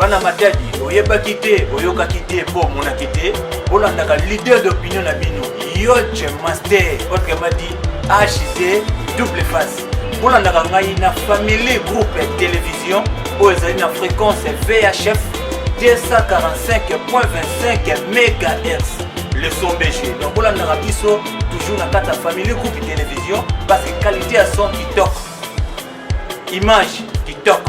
bana matadi oyeba kité oyoka kité po mona kité olandaka leader d'opinion na bino Yoje Master autrement dit HD double face olandaka ngai na family groupe télévision oyezali na fréquence VHF 245.25 MHz le son BG donc olandaka biso toujours na kata family groupe télévision parce que qualité à son TikTok image TikTok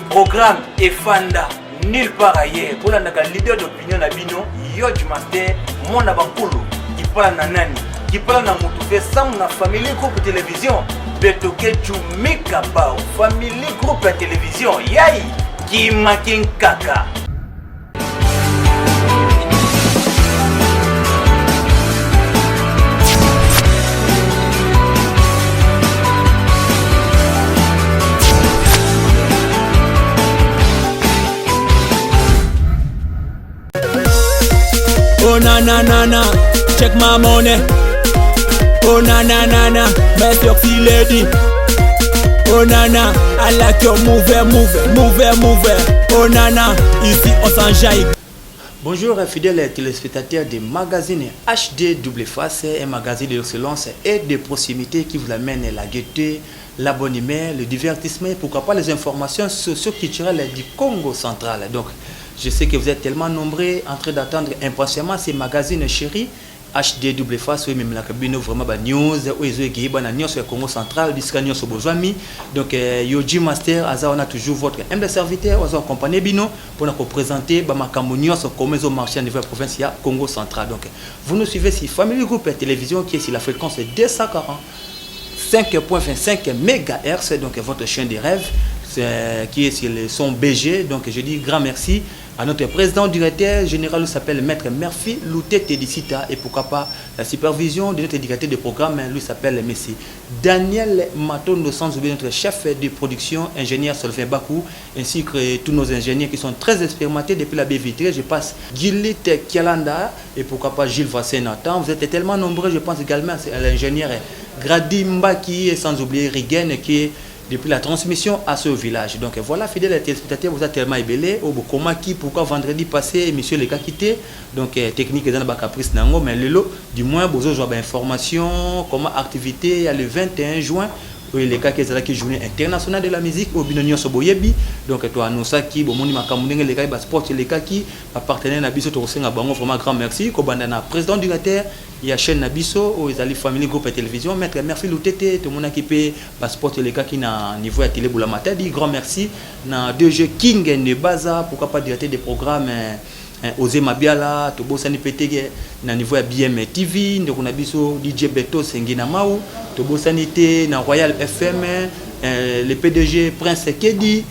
programme et fanda nulle part ailleurs pour la leader d'opinion na bino Yoje Master mona bankulu qui parle na nani qui parle na mutu fait ça na family groupe télévision betoke chumika bao family groupe télévision yai qui makin kaka. Oh na na na na, check my money. Oh na na na na, my sexy lady. Oh na na, I like your move. Oh na na, ici on s'enjaille. Bonjour fidèles téléspectateurs des magazines HD Double Face, un magazine d'excellence et de proximité qui vous amène la gaieté, la bonne humeur, le divertissement et pourquoi pas les informations socio-culturelles du Congo central. Donc, je sais que vous êtes tellement nombreux en train d'attendre impatiemment ces magazines chéris HD Double Face, oui, même la cabine vraiment ba news, oui, ils ont news sur le Congo central, jusqu'à news sur Bozwami. Donc, Yoje Master, on a toujours votre humble serviteur, on a accompagné Bino pour nous présenter ma news sur comment ils ont marché à niveau provincial Congo central. Donc, vous nous suivez sur Family Group Télévision qui est sur la fréquence 245.25 MHz, donc votre chaîne des rêves qui est sur le son BG. Donc, je dis grand merci à notre président directeur général qui s'appelle Maître Murphy Loutete Dicita et pourquoi pas la supervision de notre directeur de programme lui s'appelle Messi Daniel Matondo, sans oublier notre chef de production ingénieur Solvin Bakou ainsi que tous nos ingénieurs qui sont très expérimentés depuis la baie vitrée. Je passe Gilit Kialanda et pourquoi pas Gilles Vassin Nathan. Vous êtes tellement nombreux, je pense également à l'ingénieur Grady Mbaki et sans oublier Rigen qui est depuis la transmission à ce village. Donc voilà, fidèles téléspectateurs, vous êtes tellement ébellés. Comment qui, pourquoi vendredi passé, monsieur les cas quitté. Donc technique dans la caprice nango, mais le lot, du moins, vous avez information, comment activité, il y a le 21 juin. Les cas qui est journée internationale de la musique au Binonio Soboyebi. Donc toi annonce qui bon moni makamundenge les cas sport les cas qui appartenait à biso to senga bango vraiment grand merci ko bandana président du Gater il y a chaîne Nabiso aux ali family groupe télévision Maître Murphy Loutete tout mon équipé sport les cas qui na niveau à télé Boulamata dit grand merci na 2G King ne baza pourquoi pas directeur des programmes Osé Mabiala, Tobo Sani Petege, na niveau ya BM TV, ndeko na biso DJ Beto Sengina Mau, Tobo Sanité na Royal FM, le PDG Prince Kedi,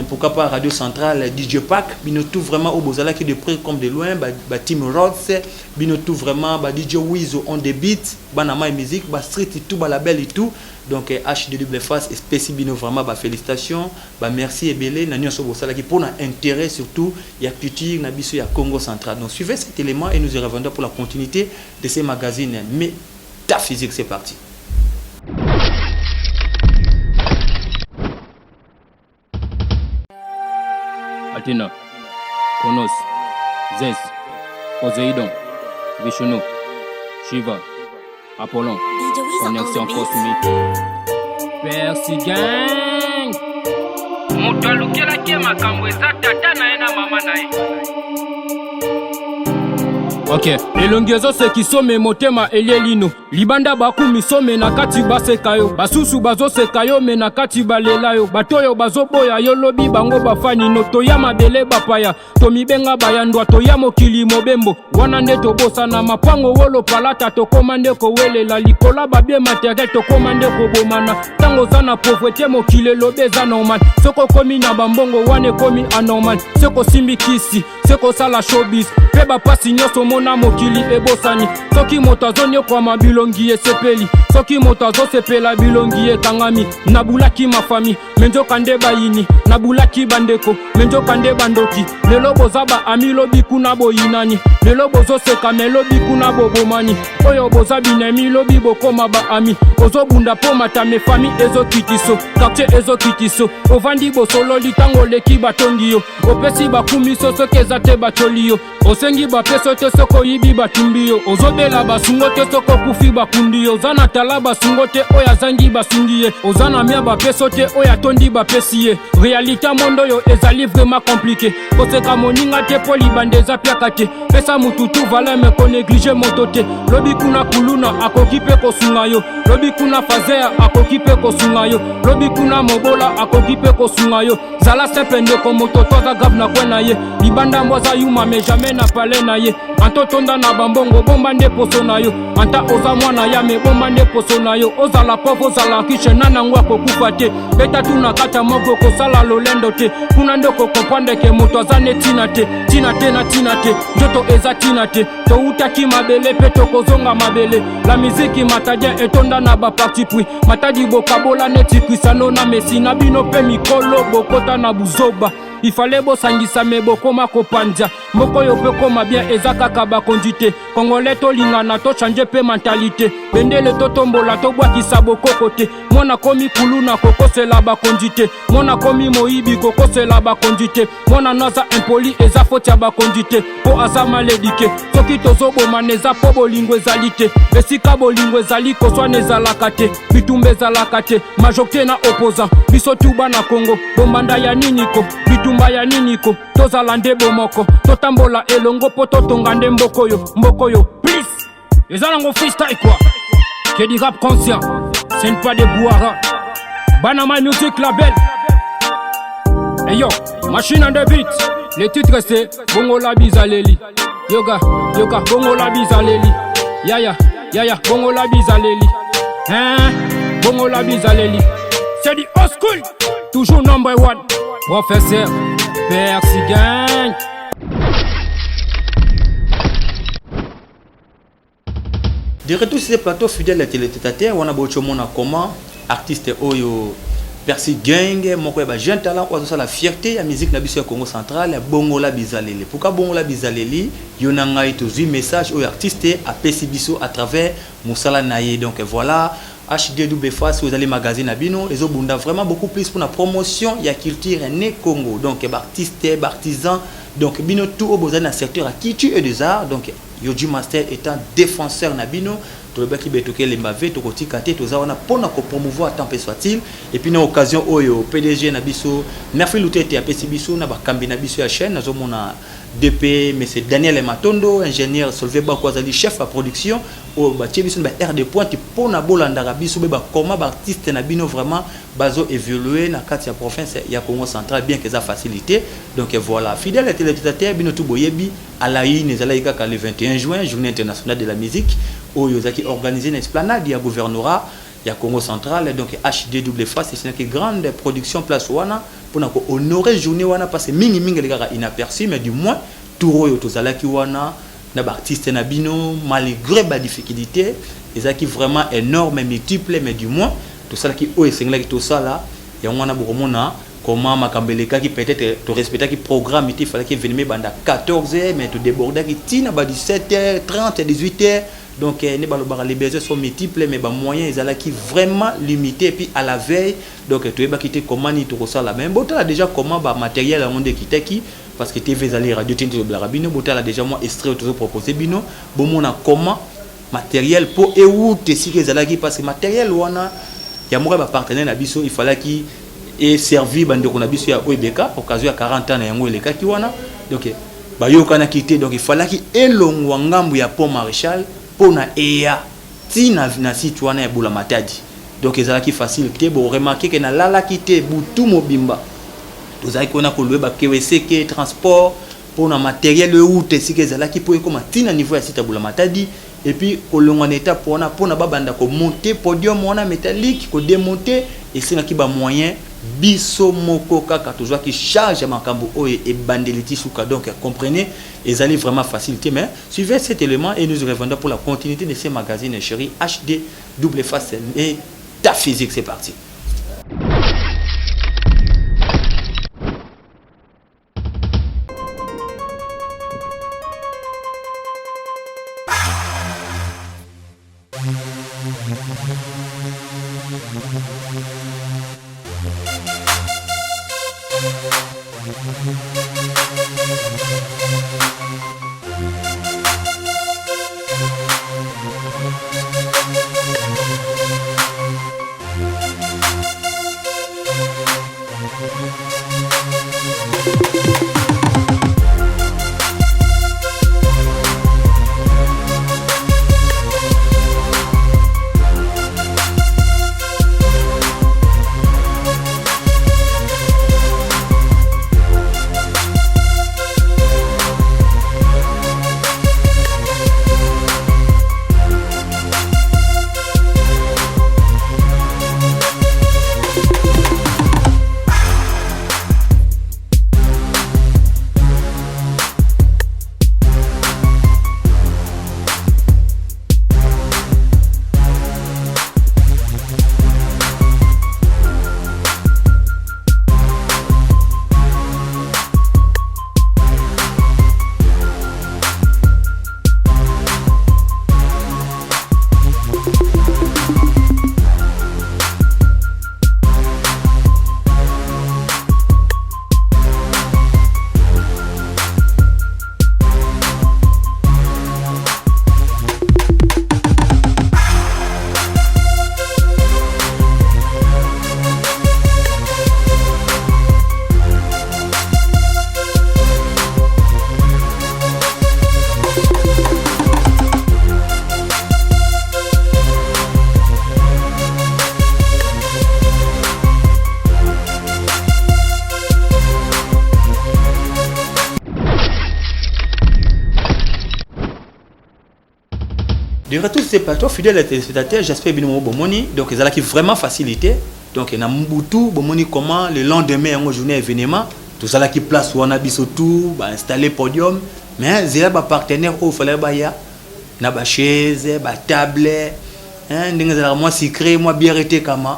pourquoi pas Radio Centrale DJ Pack, bino tout vraiment au Bozala qui de près comme de loin, ba Team Rods, bino tout vraiment ba DJ Wizo on the beat, banama musique, ba street et tout, ba label et tout. Donc HD Double Face spécial bino vraiment ba félicitations, ba merci et belé na nyonso bosala qui pour un intérêt surtout il y a culture na biso ya Congo central. Donc suivez cet élément et nous y reviendrons pour la continuité de ces magazines métaphysiques. C'est parti. Atina, Konos, Zes, Poséidon, Vishnu, Shiva, Apollon, connexion cosmique. Percy Gang. Mutu alukela kia makambo eza tata na ena mama na ye. Ok, elongezo sekisome motema elelino libanda bakumi some na kati basekayo basusu bazo sekayo me na kati balelayo batoyo bazoboya yo lobi bango bafani no toya mabele bapaya tomibenga bayandwa toya mokili mobembo wana nde tobosa na mapango wolo palata tokomande ko welela likola babie matériel tokomande ko bomana tango zana pauvreté mokile lobeza normal soko komi na bambongo wane komi anormal soko simbikisi soko sala showbiz peba pasi nyoso mona mokili ebosani soki motazonyo kwa mabilongi esepeli soki motazo sepela bilongi ekangami nabulaki mafami menjo kande bayini nabulaki bandeko menjo kande bandoki lelo bozaba amilobi kuna boyinani lelo bozoseka me lobi kuna bobomani oyo boza binemi lobi bokoma baami ozobunda po matame fami ezokitiso quartier ezokitiso ovandi bosololi ntango oleki batongi yo opesi bakumiso soki eza te batoli yo osengi bapeso te soki oyibi batumbi yo ozobela basungo te soki okufi bakundi yo oza na tala basungo te oyo azangi basungi ye oza na mia bapeso te oyo atondi bapesi ye realite mondo oyo ezali vraiment compliqué koseka moninga te po libanda eza piaka te pesa mututu vala me koneglige moto te lobi kuna kuluna akoki mpe kosunga yo lobi kuna fazea akoki mpe kosunga yo lobi kuna mobola akoki mpe kosunga yo zala simple ndeko moto toza grave na kwe na ye libanda mboza yuma me jamais na pale na ye anto tonda na bambongo bomba nde poso na yo anta oza mwana ya me bomba nde poso na yo ozala pauvre ozala riche nanango akokufa te beta tuna kata moko kosala lolendo te kuna nde kokomprendre ke moto aza ne tina te tina te na tina te njoto eza tina te toutaki mabele mpe tokozonga mabele la miziki matadien etonda na baparti pui matadi bokabola neti kwisano na mesi na bino mpe mikolo bokota na buzoba ifale bosangisa me bokoma kopanza moko yo pe koma bien eza kaka bakonzi te kongole tolingana tochange mpe mentalité bendele totombola tobwakisa bokoko te mwana komi kuluna kokosela bakonzi te mwana komi moyibi kokosela bakonzi te mwana naza impoli eza foti ya bakonzi te po aza maledike soki tozobomana eza po bolingo ezali te esika bolingo ezali koswana ezalaka te bitumba ezalaka te majorité na opposant biso tuba na Congo bombanda ya niniko bitumba ya niniko tozala nde bomoko totambola elongo po totonga nde mboko yo please ezala freestyle quoi que du rap conscient ce n'est pas des bouara Banama Music Label hey yo machine and the beat le titre c'est Bongo la Bizaleli yoga Bongo la Bizaleli yaya Bongo la Bizaleli Bongo la Bizaleli c'est du old school toujours number one professeur Percy Gang. De retour sur ce plateau fidèle à télététateur, on a beaucoup de comment artiste Oyo Percy Gang, mon quoi jeune talent, on a la fierté la musique na biso Congo central, Bongo la Bizaleli. Pourquoi Bongo la Bizaleli? Yonanga et tous message aux artistes à Percy Biso à travers Moussala Naye. Donc voilà. HDW si vous allez magazine à Bino, les autres vraiment beaucoup plus pour la promotion, il y a culture né Congo, donc artistes, artisans, donc Bino tout au besoin d'un secteur à culture et des arts, donc Yoji Master étant défenseur na Bino, tout le monde qui betoke les mauvais, tout côté caté, tout ça on a pour nous promouvoir tant que soit-il, et puis dans l'occasion Oyo PDG na Biso, merci Loutete à PC Biso, na ba Kambi na Biso à chaîne, nous avons DP, mais c'est Daniel Matondo, ingénieur Solvay Bakwazali, chef à production, au Batiebiso, R de pointe pour na Bolandara Biso, comment artiste na Bino vraiment bazo évoluer na quatre province ya Congo central bien que ça facilité. Donc voilà, fidèle à téléspectateur Bino tout boyebi à la INE Zalaïka le 21 juin, journée internationale de la musique, où Yozaki organisé une esplanade ya gouvernorat ya Congo central, donc HDW c'est une grande production place wana pour honorer journée wana parce que mingi les gars inaperçu mais du moins tout to zalaki wana na artiste na Bino malgré ba difficulté ezaki vraiment énorme multiple mais du moins tout ça qui o esengla tout ça là ya wana bokomona comment makambeleka qui peut-être to respecter qui programme il fallait qu'il venir banda 14h mais to déborder qui tina ba 17h30 18h. Donc les besoins sont multiples mais les moyens ils qui vraiment limités et puis à la veille donc tu vas quitter comment ni tout ça la même botal déjà comment ba matériel à monde quitter qui parce que TV aller radio tinto de la rabino botal déjà moi extrait toujours proposé bino bon mon comment matériel pour et où te si que qui parce que matériel wana ya moi ba partenaire na biso il fallait qui et servi bande qu'on a biso ya OBK occasion à 40 ans na yango le ki wana donc ba yo kana quitter donc il fallait qui elongwa ngambu ya pont Maréchal pour na ea tina na site wana ya bula matadi donc ezalaki facilité bo remarquer que na lala kité butu mobimba tozaki kona ko lweba keweseke transport pour na matériel route sike ezalaki pour comme tina niveau ya site ya bula matadi et puis kolonga na étape pour na babanda ko monter podium wana métallique ko démonter et c'est ki ba moyen biso moko kaka toujours qui charge makambo oyo et bandeliti souka donc comprenez ils allaient vraiment faciliter mais suivez cet élément et nous revendons pour la continuité de ces magazines chéris HD double face et ta physique c'est parti. Durant tous ces plateaux, fidèles téléspectateurs, j'espère bien mon bomoni. Donc, ils ont vraiment facilité. Donc, il y a Mbutu, bomoni comment le lendemain, en journée événement, tout ça là qui place où on a tout, installer podium. Mais il y a des partenaires où il fallait y a des chaises, des tables, moi secret, moi bien arrêté comme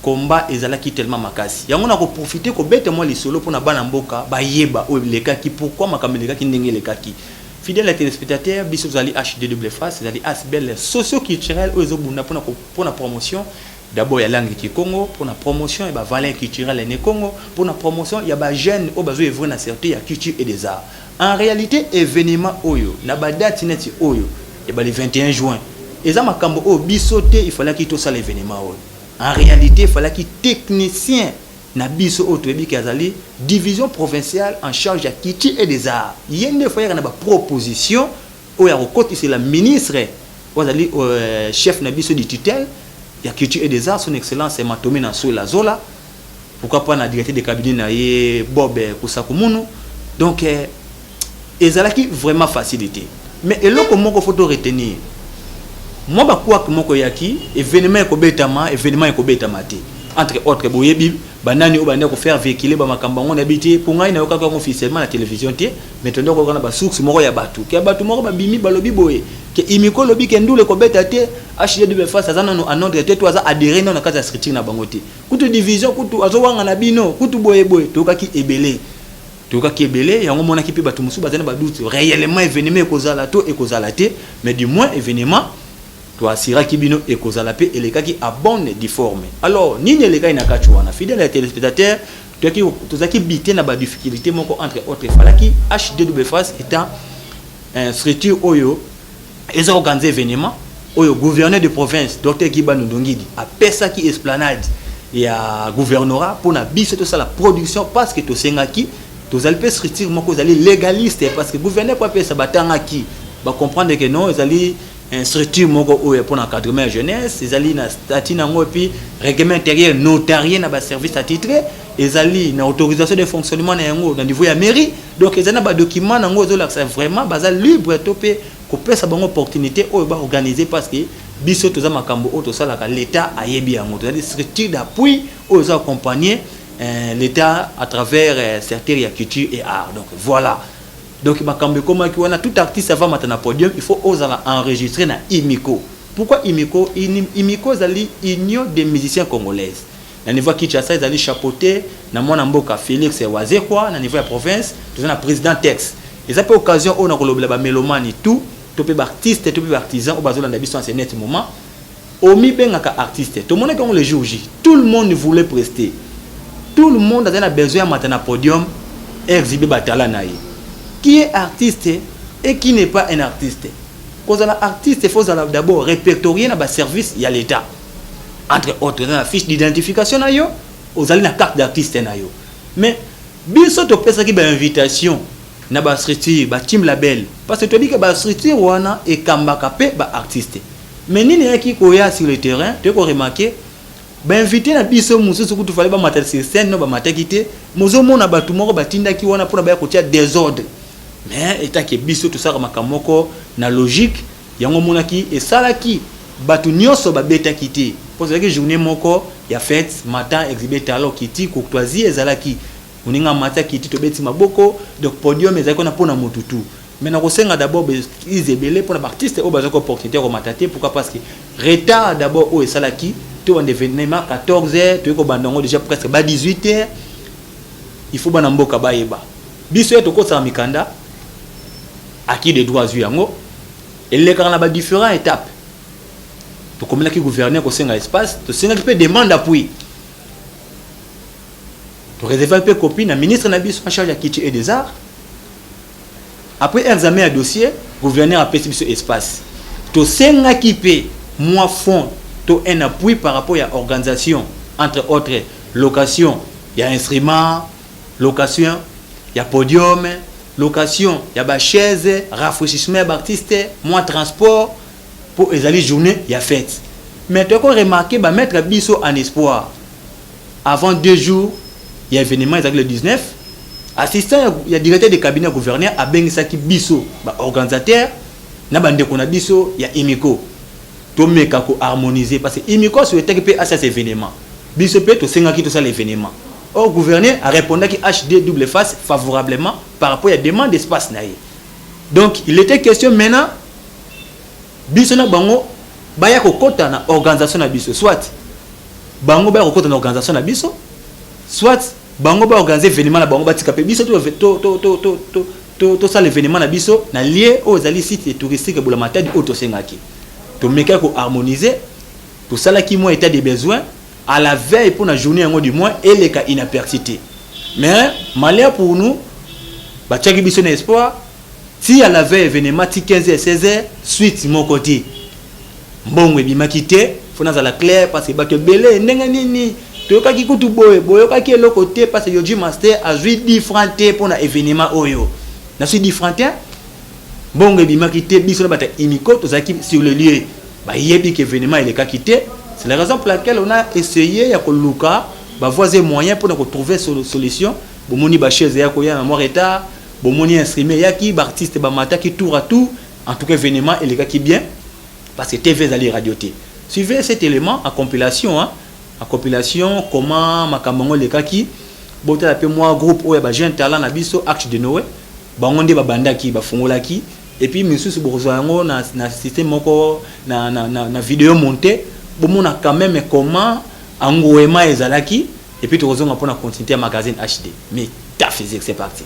combat et zala qui tellement makasi. Il y a on a profité ko bête moi les solo pour na bana mboka ba yeba o les cas qui pourquoi makameli ka qui ndenge les cas qui fidèles téléspectateurs biso zali HD face zali asbel socio-culturel aux obunda pour la promotion d'abord il y a langue qui Congo pour la promotion et ba valeur culturelle ne Congo pour la promotion il y a ba jeunes au besoin de na certé il y a culture et des arts. En réalité événement oyo na ba date net oyo et ba le 21 juin et ça makambo o bisoté il fallait qu'il tout ça l'événement oyo. En réalité, il fallait qu'il technicien na biso autobi kazali division provinciale en charge de la culture et des arts. Il y a une fois une proposition où il y a c'est la ministre chef na biso du tutelle il y a culture et des arts son excellence Matomi Nansou la Zola. Pourquoi pas na directeur de cabinet na Bob Kusakumunu. Donc ezalaki vraiment facilité. Mais eloko moko photo retenir moi ba quoi que moko yaki événement ko betama événement ko betama te entre autres boyebi banani o banda ko faire véhiculer ba makamba ngona biti pour ngai na yoka ko officiellement la télévision te mais tondo ko na ba source moko ya batu ke batu moko ba bimi balobi boye ke imiko lobi ke ndule ko beta te HD face azana no anondre te to aza adhérer na kata scripting na bango te kutu division kutu azo wanga na bino kutu boye to ka ki ebele yango mona ki pe batu musu bazana ba doute réellement événement ko zala to e ko zala te mais du moins événement Sira Kibino et Kozalapé et les cas qui abonnent difformes. Alors, ni les gars n'a qu'à chouana. Fidèles téléspectateurs, tout ça qui bité n'a pas de difficulté, entre autres, Falaki, HD face étant un structure Oyo, et ça organisé événement, Oyo, gouverneur de province, Dr. Kiba Ndongidi, à Pessa qui esplanade et à gouvernorat pour na bise tout ça la production parce que tout sengaki, tout alpes structure, moi, vous allez légaliste parce que gouverneur pas ça batanga qui va comprendre que non, ils allaient un structure moko pour l'encadrement jeunesse, ils allaient na statut nango puis règlement intérieur notarié na ba service attitré, ils allaient na autorisation de fonctionnement na yango dans niveau ya mairie, donc ils ont ba document nango zo la vraiment bazal libre topé ko pesa bango opportunité o ba organiser parce que biso to za makambo o to sala ka l'état ayebi yango to des structures d'appui aux accompagner l'état à travers certaines culture et art. Donc voilà. Donc, on a tout artiste avant maintenant podium, il faut oser enregistrer dans Imiko. Pourquoi Imiko? Imiko c'est l'union des musiciens congolaises. Dans le niveau Kinshasa, ils allaient chapeauter dans mon amboka Félix Wazekwa, dans le niveau de la province, tout le président Tex. Et ça peut occasion on a le mélomane et tout, tout peut artiste, tout peut artisan, au bazou dans l'habitude en ce net moment. Omi bengaka artiste. Tout le monde comme le jour J. Tout le monde voulait prester. Tout le monde a besoin maintenant podium exhiber batala naï. Qui est artiste et qui n'est pas un artiste. Quand on a artiste, il faut d'abord répertorier dans le service, il y a l'État. Entre autres, dans la fiche d'identification, vous allez la carte d'artiste. Mais, bien sûr, tu peux faire une invitation dans la structure, dans team label. Parce que tu dis que la structure est kambakapé artiste. Mais ni qui est sur le terrain, tu peux remarquer, inviter na biso musu ce que tu fallait ba mater sur scène no ba matekité mozo mona batu moko batinda ki wana pour ba côté désordre. Mais état que biso tout ça makamoko na logique yango mona ki et sala ki batu nyonso ba beta kité pour que journée moko ya fête matin exhibé talent kiti courtoisie ezalaki uninga mata kiti to beti maboko donc podium ezako na pona mututu mais na kosenga d'abord izebele pour l'artiste au bazako opportunité ko matate pourquoi parce que retard d'abord au esalaki tout en événement 14h tu ko bandongo déjà presque 18h il faut bana mboka bayeba biso to ko sa mikanda acquis des droits yango et les quand la différentes étapes to comme là qui gouverneur ko senga espace to senga qui peut demande appui to réserver un peu copie na ministre na biso en charge de la culture et des arts. Après examen à dossier gouverneur a payé biso espace to senga qui peut moi fond to un appui par rapport à organisation entre autres location il y a instrument location il y a podium location il y a ba chaise rafraîchissement d'artiste moins transport pour les journées il y a fête mais tu as remarqué ba mettre biso en espoir avant 2 jours il y a événement le 19 assistant il y a directeur de cabinet gouverneur a bengisa ki biso ba organisateur na bande ko na biso il y a Imiko tomeka ko harmoniser parce que imiko souhaitait que à cet événement biso pe to senga ki to ça l'événement. Or gouverneur a répondu qui HD double face favorablement par rapport à la demande d'espace naïe. Donc il était question maintenant biso na bango baya ko kota na organisation na biso soit bango baya ko kota na organisation na biso soit bango ba organiser événement na bango batika pe biso to ça l'événement na biso na lié aux ali sites touristiques pour la matadi auto sengaki to meka ko harmoniser tout ça là qui moi état des besoins à la veille pour la journée du mois et les cas inapercité mais malheur pour nous ba tchaki biso na espoir si à la veille événement 15h 16h suite mon côté mbongo ebimakité fona za la clair parce que bato belé ndenga nini toyoka ki kutu boyoka ki le côté parce que Yoji Master a joué différent pour na événement oyo na suis différent mbongo ebimakité biso na bata imiko tozaki sur le lieu ba yebi que événement il est quitté. C'est la raison pour laquelle on a essayé à Luka voisin moyen pour nous trouver solution bomoni ba chaise ya ko ya na moreta bomoni instrument ya ki ba artiste ba mata ki tour à tour en tout cas événement il est qui bien parce que TV Zali Radio T. Suivez cet élément en compilation en compilation comment makambo le kaki bota la pe moi groupe o ya ba jeune talent na biso Arche de Noé bangonde ba bandaki ba fungolaki et puis monsieur Bourzoango na système moko na vidéo montée bon a quand même comment Angoema ezalaki et puis tu rejoins pour la continuité à magazine HD mais ta physique c'est parti.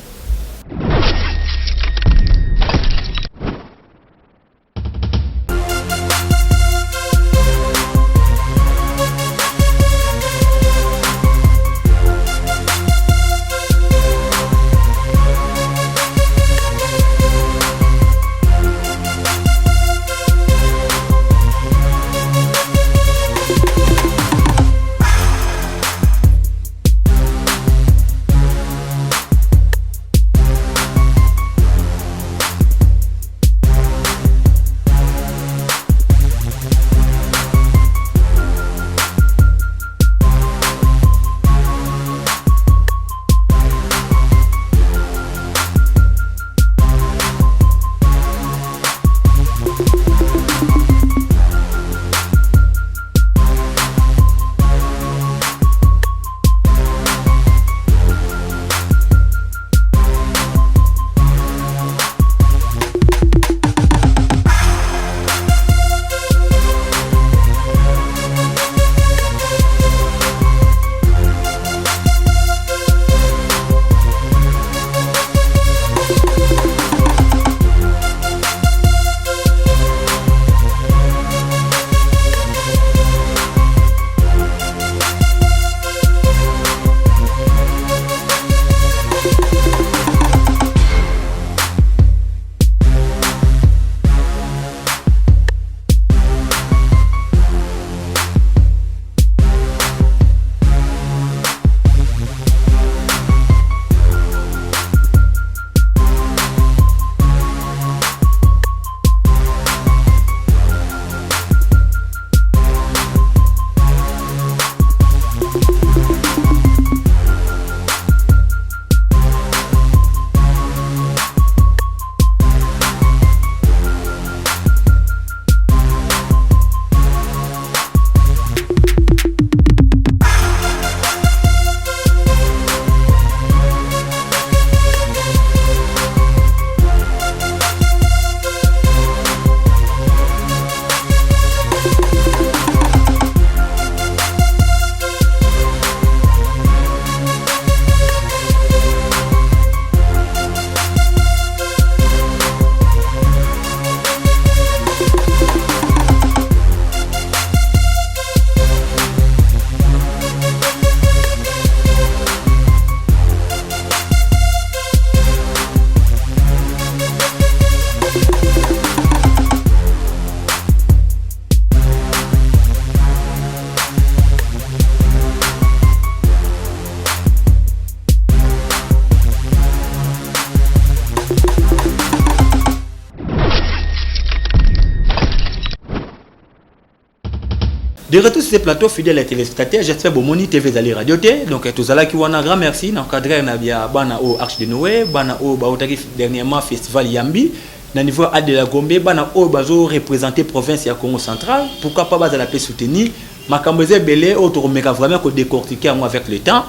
De retour sur ce plateau, fidèles et téléspectateurs, j'espère que Moni TV Zali Radio T. Donc, tous ceux qui ont un grand merci. Dans le cadre de Bana au Arche de Noé, Bana au Baotaki dernièrement Festival Yambi. na niveau de la Gombe bana o bazo représenter province ya Congo central, pourquoi pas baza la paix soutenir makamboze belé auto meka vraiment ko décortiquer moi avec le temps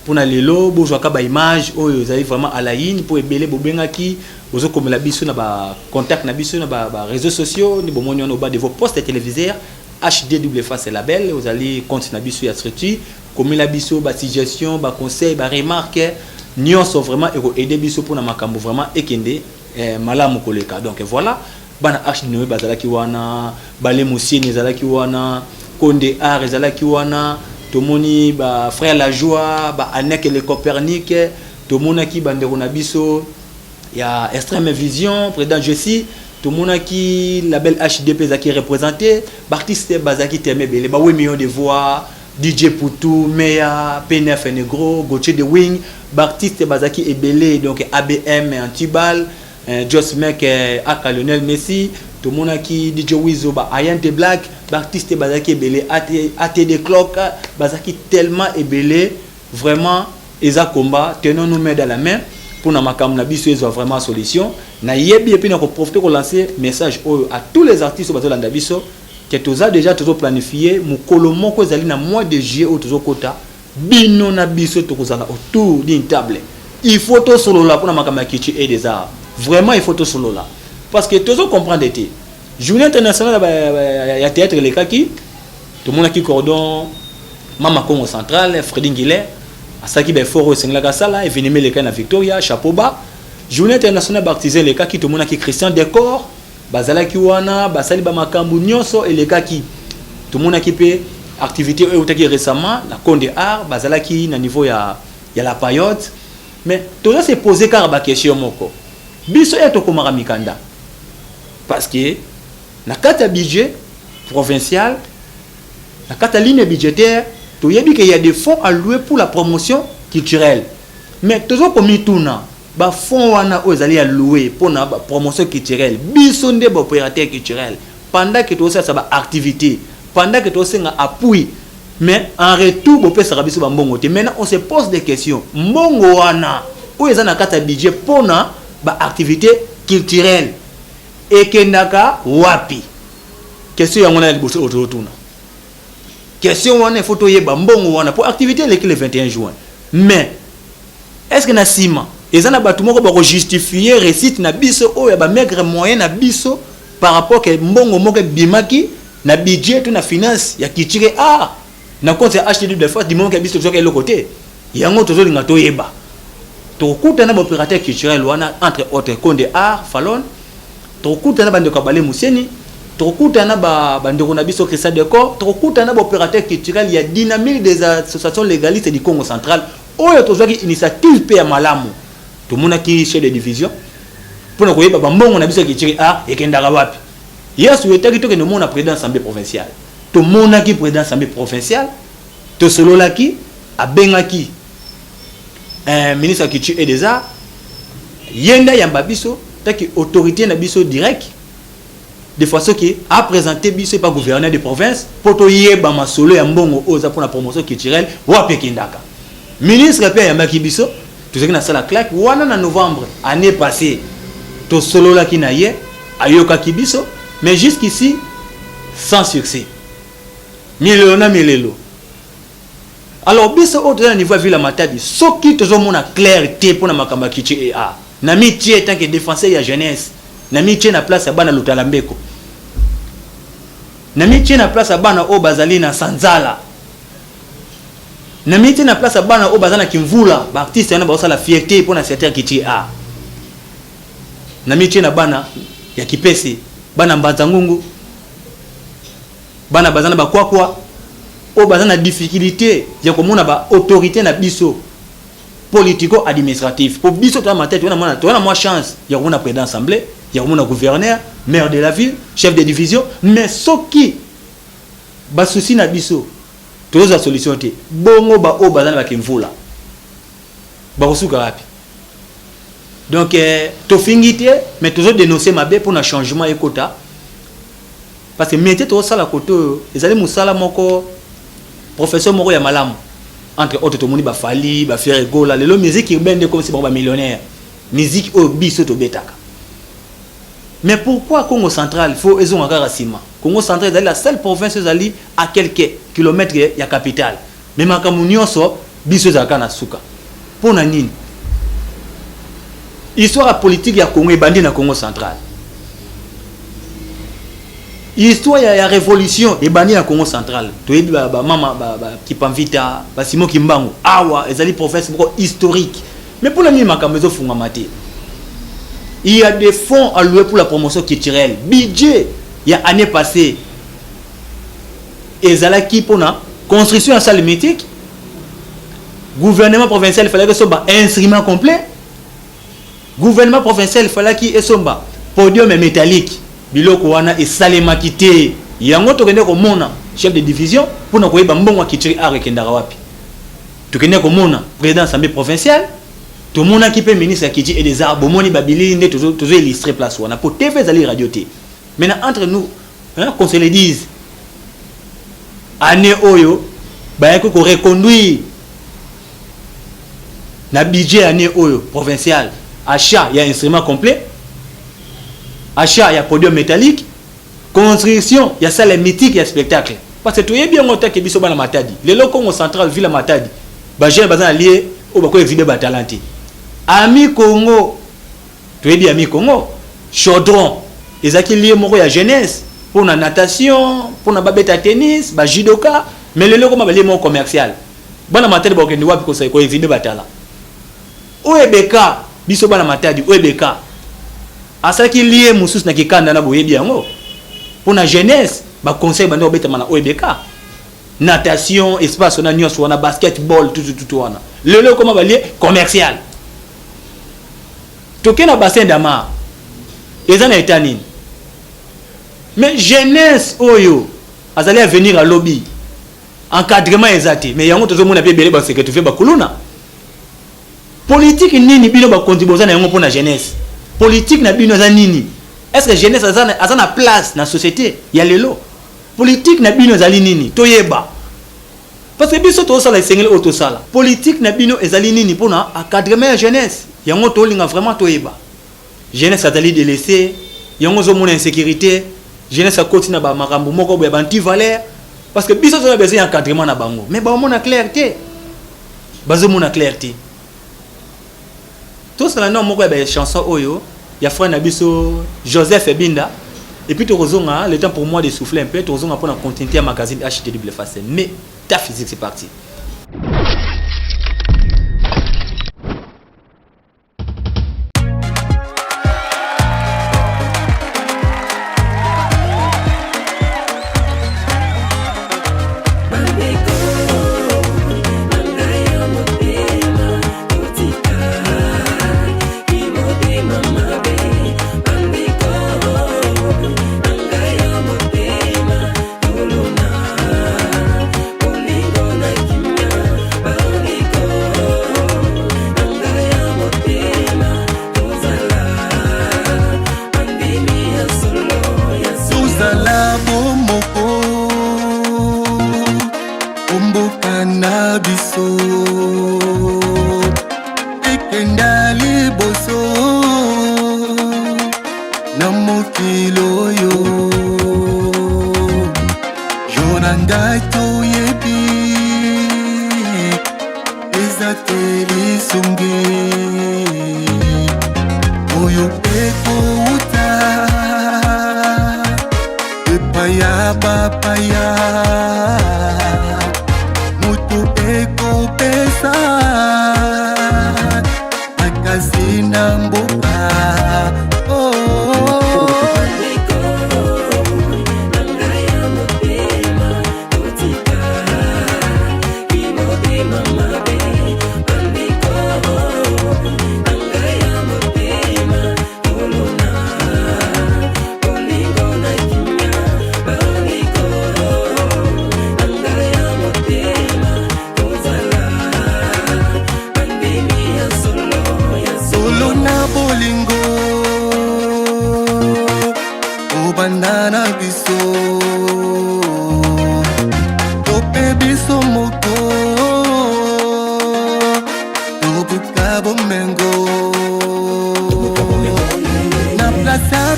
pour na lelo bozwa ka ba image o ezali vraiment à la ligne pour ebelé bobengaki bozo comme la biso na ba contact na biso na ba réseaux sociaux ni bomoni on au bas de vos postes téléviseurs HDW face label vous allez compte na biso ya structure comme la biso ba suggestion ba conseil ba remarque nyonso vraiment et aider biso pour na makambo vraiment ekende malamu koleka donc voilà bana HDW bazalaki wana bale musini ezalaki wana Konde Art ezalaki wana tomoni ba frère la joie ba Anek le Copernic tomonaki bandeko na biso ya Extreme Vision président Jessi tomonaki label HDP zaki représenté ba artiste bazaki temé belé ba 8 millions de voix DJ Poutou Meya PNF Negro Gauthier de Wing ba artiste bazaki ebelé donc ABM Antibal Joss Mek aka Lionel Messi tomonaki DJ Wizo ba Ayante Black ba artiste bazaki ebelé ATD Clock bazaki tellement ebelé vraiment eza combat tenons nous main dans la main pour na makam na biso ezo vraiment solution na yebi et puis na ko profiter ko lancer message à tous les artistes bazo landa biso que toza déjà toujours planifié mukolo moko ezali na mois de juillet au tozo kota bino na biso tokozala autour d'une table il faut to solo là pour na makam ya kichi et des arts vraiment il faut to solo là parce que tozo comprendre été journée internationale ya théâtre le kaki tout monde qui cordon mama Congo central Freddy Ngile asaki be fort au Sengla sala événement le cas na Victoria chapeau bas journée internationale baptisé le kaki tout monde qui Christian Décor bazala ki wana basali ba makambu nyonso et le kaki tout monde qui peut activité utaki récemment la Konde Art bazala ki na niveau ya la payotte mais tout ça c'est poser car ba question moko biso ya to komara mikanda parce que na carte budget provincial la carte ligne budgétaire tu yebi qu'il y a des fonds alloués pour la promotion culturelle mais toujours comme tuna ba fonds wana ozali alloué pour na promotion culturelle biso nde ba opérateur culturel pendant que tu ça ba activité pendant que tu nga appui mais en retour bo pesa biso ba mbongo te maintenant on se pose des questions mbongo wana o eza na carte budget pour na ba activité culturelle et kendaka wapi question yango na liboso ototuna question wana photo yeba mbongo wana pour activité le 21 juin mais est-ce que na sima ezana batu moko ba justifier récite na biso o ya ba maigre moyen na biso par rapport que mbongo moko bimaki na budget to na finance ya kitire na compte ya acheter de fois du moment que biso to le côté yango tozo linga to yeba to kuta na opérateur culturel wana entre autres Konde Art Falon to kuta na bandeko balé museni to kuta na bandeko na biso Christian Décor to kuta na opérateur culturel il y a dynamique des associations légalistes du Congo central oyo tozo ki initiative pe ya malamu to mona ki chef de division pour na koyeba mbongo na biso kitire et kendaka wapi yesu wetaki to ke no mona président assemblée provinciale to mona ki président assemblée provinciale to solo laki abengaki ministre culture et des arts yenda yamba biso taki autorité na biso direct de façon que a présenté biso pas gouverneur de province pour to yeba masolo ya mbongo oza pour la promotion culturelle wapi kindaka ministre pe yamba ki biso tout ce qui na sala claque wana na novembre année passée to solo la ki na ye ayoka ki biso mais jusqu'ici sans succès milelo alors biso autre à niveau ville matadi soki toujours mona clarté pour na makamba kichi et na mitié tant que défenseur ya jeunesse na mitié na place ya bana lutalambeko na mitié na place ya bana o bazali na sanzala na mitié na place ya bana o bazana kimvula ba artiste na ba osala fierté pour na certain kichi na mitié na bana ya kipesi bana mbanzangungu bana bazana ba kwa o bazana difficulté ya komona ba autorité na biso politico administratif pour biso ta matete on a moins chance ya komona président assemblée ya komona gouverneur maire de la ville chef de division mais soki ba souci na biso toza solution te bongo ba o bazana ba kimvula ba kosuka wapi donc to fingité mais toujours dénoncer mabe pour na changement ekota parce que métier to sala koto ezali musala moko professeur moko ya malamu entre autres to moni ba fali ba faire gola lelo musique urbaine comme si ba millionnaire musique au biso to betaka Mais pourquoi Congo central faut ils ont encore Sima? Congo central est la seule province qui à quelques kilomètres de la capitale. Mais makamunyo so biso za kana suka. Pour na nini? Histoire politique ya Congo ebandi na Congo central. Histoire ya révolution ebandi na Congo central. Toyebi ba mama ba Kipamvita, ba Simon Kimbangu, awa ezali province historique. Mais pour la nini makamezo funga mate? Il y a des fonds alloués pour la promotion culturelle. Budget, il y a année passée. Et ça qui pour la construction en salle mythique. Gouvernement provincial, il fallait que ce soit un instrument complet. Gouvernement provincial, il fallait qu'il y ait un podium métallique. Biloko wana et salema quitté. Il y a un autre chef de division pour nous connaître bon culture art et kendara wapi. Tu connais comme président de l'Assemblée provinciale. Tout le monde qui peut ministre qui dit et des arbres, moni babili, toujours illustré place ou on a pour TV aller radio T. Maintenant entre nous, qu'on se le dise, année oyo, bah qu'on reconduit, na budget année oyo provincial, achat il y a instrument complet, achat il y a podium métallique, construction il y a salle mythique il y a spectacle. Parce que tout est bien monté que biso bana matadi, les locaux au central ville matadi, bah j'ai besoin lié au bako exhiber batalanti. Ami Congo, tu es dit Ami Congo, chaudron, ils ont lié moko ya jeunesse pour la natation, pour la babette à tennis, ba judoka, mais le loko ma lié mon commercial. Bana matadi ba okende wapi ko sa ko exhiber batala. Oebeka, biso bana matadi oebeka. Asa ki lié musus na kikanda na boyebi yango. Pour la jeunesse, ba conseil bande obeta mana oebeka. Natation, espace on a nyos on a basketball tout wana. Le loko ma lié commercial. Toké na bassin d'Amar. Ils en état nini. Mais jeunesse oyo azali à venir à lobby. Encadrement exact. Mais yango tozo mona pe belé ba secrétaire fait ba kuluna. Politique nini bino ba contribution na yango pour la jeunesse. Politique na bino za nini. Est-ce que jeunesse azana place na société? Ya lelo. Politique na bino zali nini? Toyeba. Parce que biso to sala sengel auto sala. Politique na bino ezali nini pour na encadrement ya jeunesse. Yango to linga vraiment toyeba. Jeunesse azali délaissé, yango zo mona insécurité, jeunesse a continue ba makambo moko ba banti valeur parce que biso zo besoin encadrement na bango. Mais ba mona clarté. Bazo mona clarté. Tout cela non moko ba chanson oyo, ya frère na biso Joseph Ebinda et puis tozonga le temps pour moi de souffler un peu, tozonga pour na continuer à magazine HTW Facile. Mais ta physique c'est parti.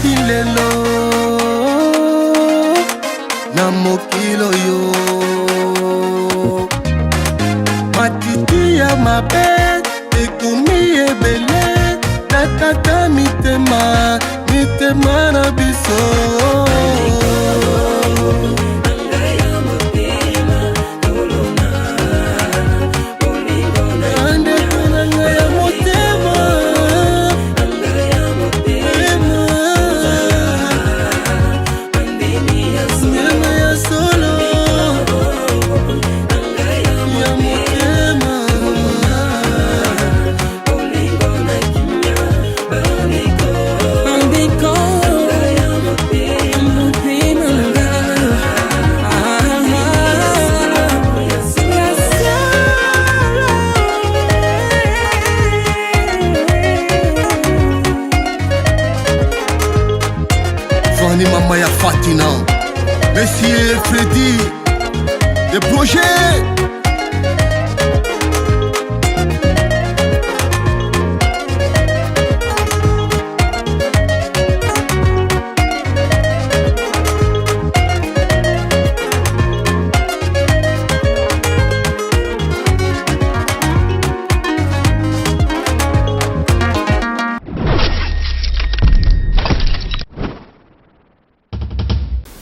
lelo na mokilo yo matiti ya mabe ekomi ebele nakata mitema na biso Mama ya Fatina, Monsieur Freddy, le projet.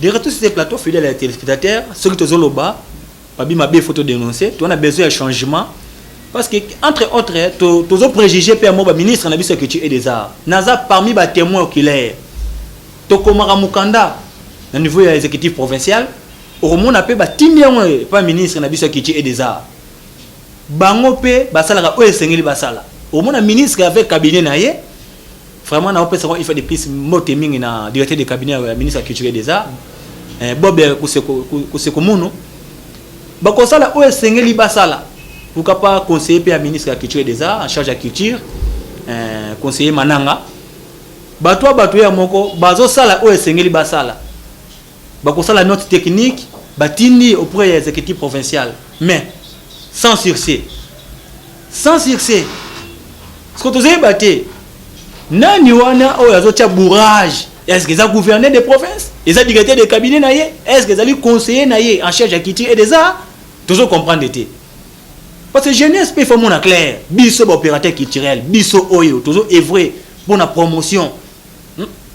De retour sur ces plateaux, fidèles à téléspectateurs, ceux qui sont là-bas, Pabi m'a bien photo dénoncé, tu as besoin de changement. Parce que, entre autres, tu as préjugé pour moi, ministre de la Culture et des Arts. Naza parmi les témoins oculaires. Tu as Mukanda, au niveau de l'exécutif provincial, au moins, on a pas ministre de la Culture et des Arts. Bango pe, basala ka sengeli basala. Au moins, ministre avec cabinet naie. Vraiment, il fait des prises motéming na directeur de cabinet ministre de la Culture et des Arts. Bob Kusekomuno. Bakosala o sengeli basala. Pourquoi pas conseiller pe ministre de la Culture et des Arts en charge de la culture. Conseiller Mananga. Bato ya moko bazo sala o sengeli basala. Bakosala note technique batini auprès de l'exécutif provincial. Mais sans succès. Sans succès. Ce que tu as battu. Nani wana o yazotia bourrage. Est-ce que ça gouverneur des provinces? Est-ce que directeur de cabinet naie? Est-ce que ça lui conseiller naie en charge de la culture et des arts? Toujours comprendre d'été. Parce que jeunesse peut faire mon clair. Biso opérateur culturel, biso oyo, toujours œuvrer pour la promotion.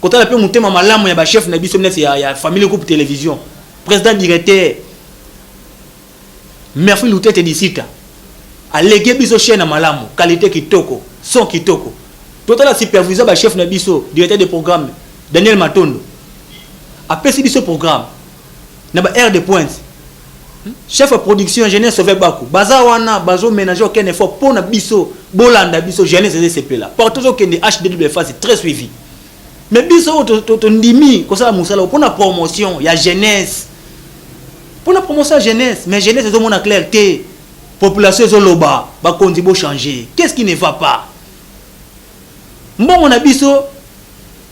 Quand on a pu monter ma malam ya chef na biso il y a famille groupe télévision, président directeur. Merci Loutete Dicita. Allégué biso chaîne na malamu, qualité kitoko, son kitoko. Total superviseur chef na biso, directeur de programme Daniel Matondo. Après ce programme, na ba air de pointe. Chef de production jeunesse sauvé baku. Baza wana bazo ménager aucun effort pour na biso, bolanda biso jeunesse CCP là. Partout que des HDW c'est très suivi. Mais biso to ndimi ko ça musala pour la promotion, il y a jeunesse. Pour la promotion jeunesse, mais jeunesse c'est mon clarté. Population zoloba, ba kondibo changer. Qu'est-ce qui ne va pas? Bon on a biso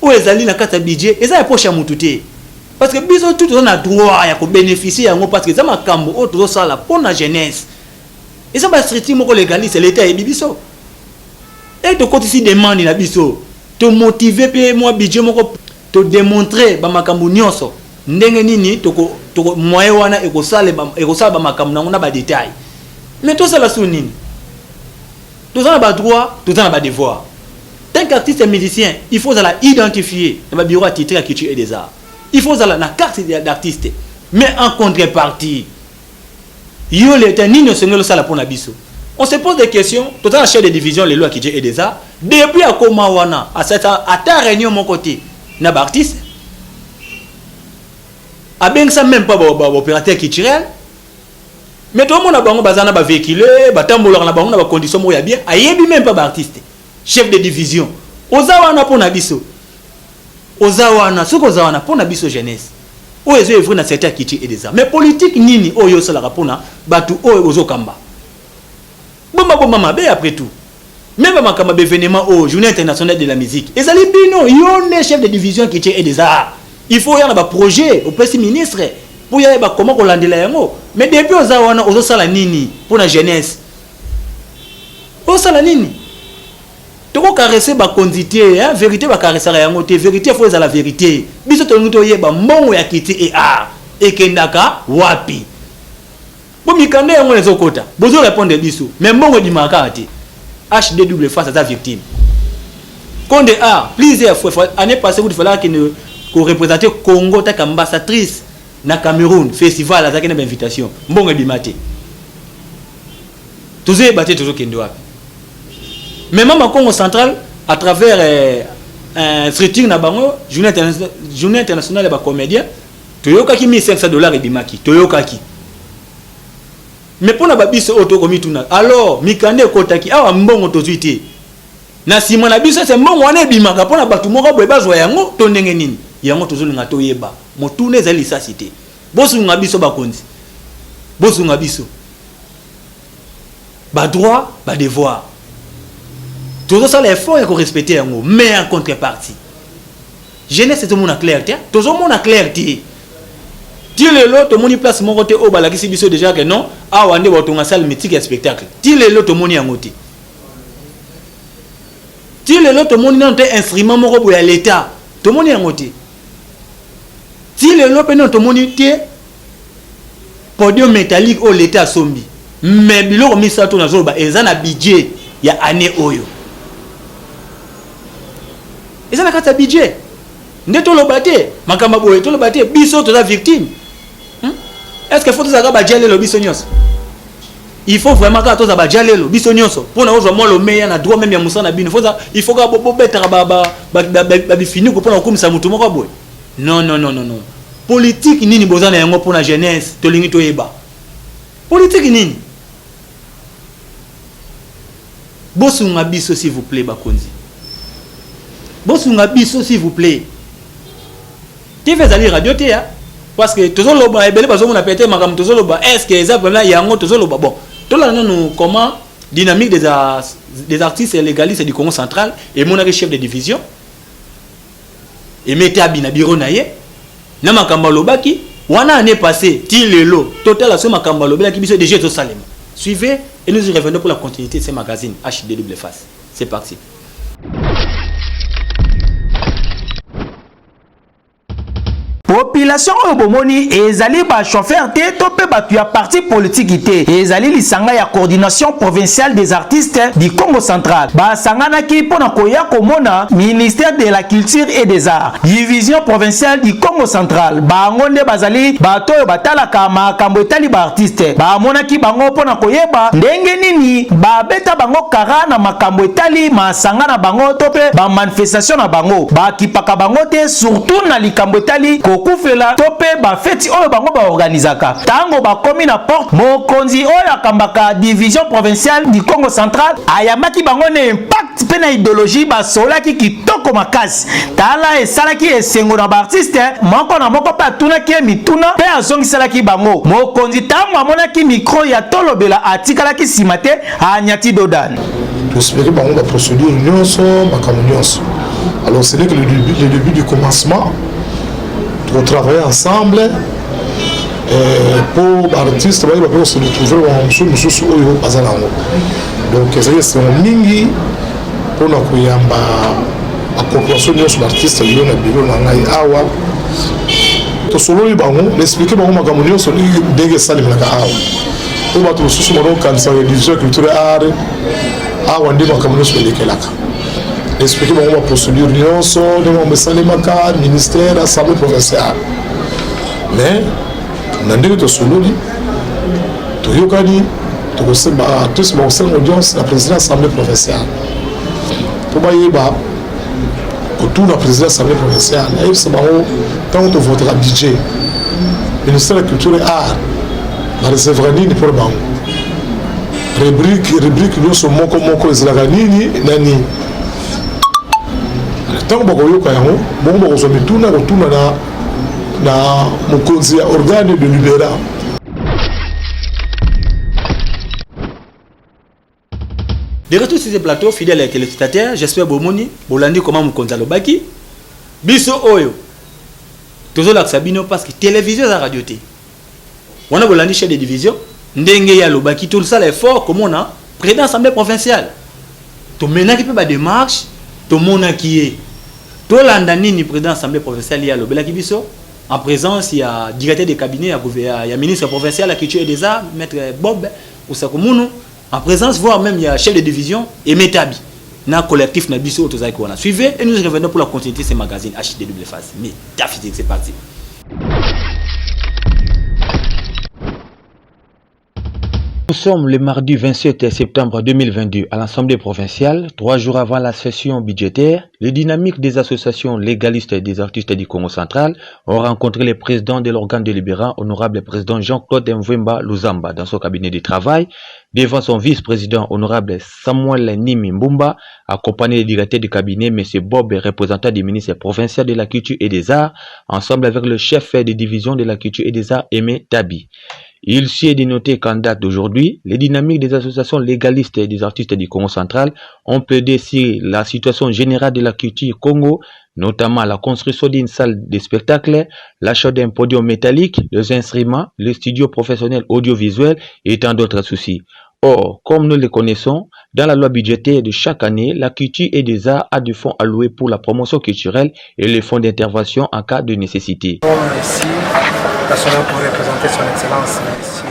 ou ezali na kata budget, eza ya poche ya mututé. Parce que biso tout on a droit ya ko bénéficier yango parce que ça makambo o to sala pour la jeunesse. Et ça ba street moko légaliste l'état et biso. Et to côté ici demande na biso, te motiver pe moi budget moko te démontrer ba makambo nyonso. Ndenge nini to moyen wana e ko sala ba makambo na ba détail. Mais tout ça la sous nini. Tout ça ba droit, tout ça ba devoir. Tant qu'artiste et musicien, il faut identifier dans le bureau attitré à la culture et des arts. Il faut la carte d'artiste. Mais en contrepartie, yo l'état ni ne sengelo sala pour nabiso. On se pose des questions, tout à chef de division les lois culture et des arts, depuis à Komawana, à ta réunion mon côté, na ba artiste. A bien ça même pas opérateur culturel. Mais tout le monde a bango bazana ba véhiculer, ba tambola na bango na ba condition mo ya bien, ayebi même pas ba artiste. Chef de division. Ozawana pour nabiso. Ozawana, ce qu'ozawana pour nabiso jeunesse. O ezo evre na secteur culture et des arts. Mais politique nini o yo sala rapona batu o ozo kamba. Bomba mabe après tout. Même ma kamba événement au Journée internationale de la musique. Ezali bino yo ne chef de division culture et des arts. Il faut y avoir un projet au premier ministre pour y avoir comment on landela yango. Mais depuis ozawana ozo sala nini pour la jeunesse. O sala nini? toko caresser ba condité hein vérité ba caresser yango te vérité faut la vérité biso to ngito yeba mbongo ya kiti et art ekendaka wapi bo mikande yango les okota bozo répondre biso mais mbongo di makati HD double face à ta victime Conde art plusieurs fois année passée vous fallait que représenter Congo ta ambassadrice na Cameroun festival azaki na invitation mbongo bimate toujours batté toujours kendo wapi mais même en Congo central à travers streeting na bango journée internationale ba comédien toyoka ki $1500 ebimaki toyoka ki mais pour na babiso auto komituna alors mikande kotaki awa mbongo tozuité na sima na biso c'est mbongo wana ebimaka pour na batu moko boye bazwa yango to ndenge nini yango tozolinga toyeba motune ezali sasité bosunga biso bakonzi bosunga biso ba droit ba devoir toujours ça l'effort et qu'on respecte yango mais en contrepartie jeunesse c'est tout monde clarté toujours monde clarté ti lelo to moni place mon côté au balaki biso déjà que non a wande botonga salle mythique spectacle ti lelo to moni yango ti lelo to moni non te instrument moko boya l'état to moni yango ti lelo pe non to moni te podium métallique au l'état sombi mais biloko misato na zoba ezana budget ya année oyo ezana kata budget ndeto lo baté makamba boye to lo baté biso to la victime est-ce que faut ça ba jalé lo biso nyos il faut vraiment que to za ba jalé lo biso nyos pour na ozwa mo lo meya na droit même ya musana bino il faut ka bo betara ba fini ko pona komisa mutu moko boye non politique nini bozana yango pour la jeunesse to lingi to yeba politique nini bosunga biso s'il vous plaît bakonzi bosunga biso s'il vous plaît TV ali radio te ya parce que toujours loba ebele bazo mona pété makam toujours loba est-ce que exemple là yango toujours loba bon to la nous comment dynamique des artistes légalistes du Congo central et mon chef de division et mettez abina bureau naie na makamba lobaki wana année passée ti lelo total aso makamba lobaki biso déjà to salema suivez et nous y revenons pour la continuité de ces magazines HD double face. C'est parti. Population Obomoni ezali ba chauffeur te topé batu ya parti politique te ezali lisanga ya coordination provinciale des artistes du Congo central ba sangana ki pona koya komona ministère de la culture et des arts division provinciale du Congo central ba ngonde bazali bato batalaka makambo etali ba artiste ba mona ki bango pona koyeba ndenge nini ba beta bango kara na makambo etali masanga na bango topé ba manifestation na bango ba kipaka bango te surtout na likambo etali kufela topé ba feti oyo bango ba organisaka tango ba komi na porte mokonzi oyo akambaka division provinciale du Congo central ayamaki bango ne impact pe na idéologie ba solaki kitoko makasi tala esalaki esengo na ba artiste moko na moko pa tunaki mituna pe azongiselaki bango mokonzi tango amonaki micro ya tolobela atikalaki simate anyati dodan espérer bango ba procédure nyonso makambo nyonso alors c'est que le début du commencement pour travailler ensemble pour l'artiste pour se retrouver donc c'est un mingi pour nous kuyamba la coopération sur l'artiste il y a bureau na ngai awa to solo libango l'expliquer bango makambo nyonso ndenge salimaka awa to bato susu maro kanisa religieux culture art awa ndi makambo nyonso lekelaka expliquer bango ba procédure nyonso ndenge mesalemaka ministère assemblée provinciale mais nandenge to sololi to yokani to kosemba tous ba oseng audience la président assemblée provinciale to bayeba autour de la président assemblée provinciale et c'est bango tant to votera budget ministère de la culture et art la réserve nini pour bango rubrique nyonso moko ezalaka nini nani tango bakoyoka yango bongo bakozwa mituna kotuna na mokonzi ya organe de libéra de retour sur ce plateau fidèle à téléspectateurs j'espère bomoni bolandi comment mokonzi alobaki biso oyo tozolakisa bino parce que télévision za radio te wana bolandi chef de division ndenge ya lobaki tout ça l'effort comme on a président assemblée provinciale to mena ki pe ba démarche to mona qui est to landani ni président assemblée provinciale ya lobela kibiso en présence il y a directeur de cabinet il y a ministre provincial de la culture et des arts maître Bob Osakomunu en présence voire même il y a chef de division et Metabi na collectif na biso to zaiko na suivez et nous revenons pour la continuité de ces magazines HDW Face mais c'est parti. Nous sommes le mardi 27 septembre 2022 à l'Assemblée provinciale, 3 jours avant la session budgétaire. Les dynamiques des associations légalistes et des artistes du Congo central ont rencontré le président de l'organe délibérant, honorable président Jean-Claude Mvemba Luzamba, dans son cabinet de travail, devant son vice-président, honorable Samuel Nimi Mbumba, accompagné du directeur du cabinet, M. Bob, représentant du ministère provincial de la Culture et des Arts, ensemble avec le chef de division de la Culture et des Arts, Aimé Tabi. Il s'y est dénoté qu'en date d'aujourd'hui, les dynamiques des associations légalistes et des artistes du Congo central ont plaidé sur la situation générale de la culture Congo, notamment la construction d'une salle de spectacle, l'achat d'un podium métallique, les instruments, le studio professionnel audiovisuel et tant d'autres soucis. Or, comme nous le connaissons, dans la loi budgétaire de chaque année, la culture et des arts a du fonds alloués pour la promotion culturelle et les fonds d'intervention en cas de nécessité. Ici, national pour représenter son excellence, ici,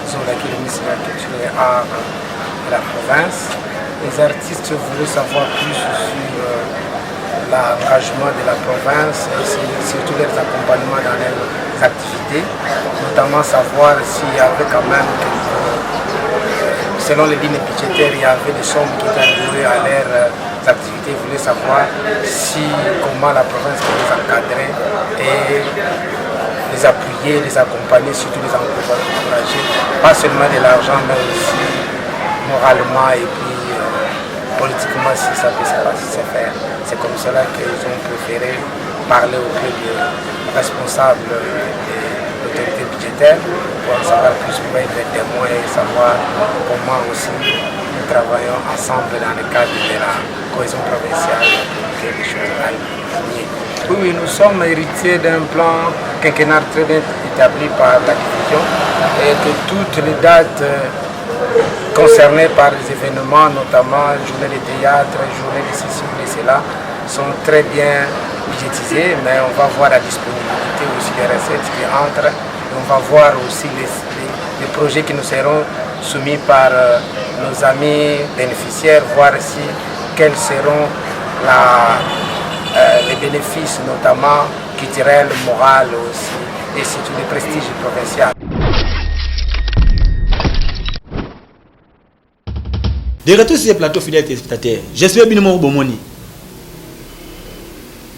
Zolaki, le ministre de la Culture et des Arts de la province. Les artistes voulaient savoir plus sur l'engagement de la province et surtout leurs accompagnements dans leurs activités, notamment savoir s'il y avait quand même, selon les lignes budgétaires, il y avait des sommes qui étaient allouées à leurs activités. Ils voulaient savoir comment la province peut les encadrer et les appuyer, les accompagner, surtout les encourager, pas seulement de l'argent, mais aussi moralement et puis politiquement si ça peut se faire. C'est comme cela qu'ils ont préféré parler auprès des responsables de l'autorité budgétaire pour en savoir plus, pour être témoins et savoir comment aussi nous travaillons ensemble dans le cadre de la cohésion provinciale pour que les choses aillent mieux. Oui, nous sommes héritiers d'un plan quinquennal très bien établi par la division et que toutes les dates concernées par les événements, notamment journée de théâtre, journée de ceci, de cela, sont très bien budgétisées, mais on va voir la disponibilité aussi des recettes qui entrent, et on va voir aussi les projets qui nous seront soumis par nos amis bénéficiaires, voir aussi quels seront les bénéfices, notamment culturels, moraux aussi, et surtout le prestige provincial. De retour sur ces plateaux fidèles téléspectateurs, j'espère bien mon bomoni.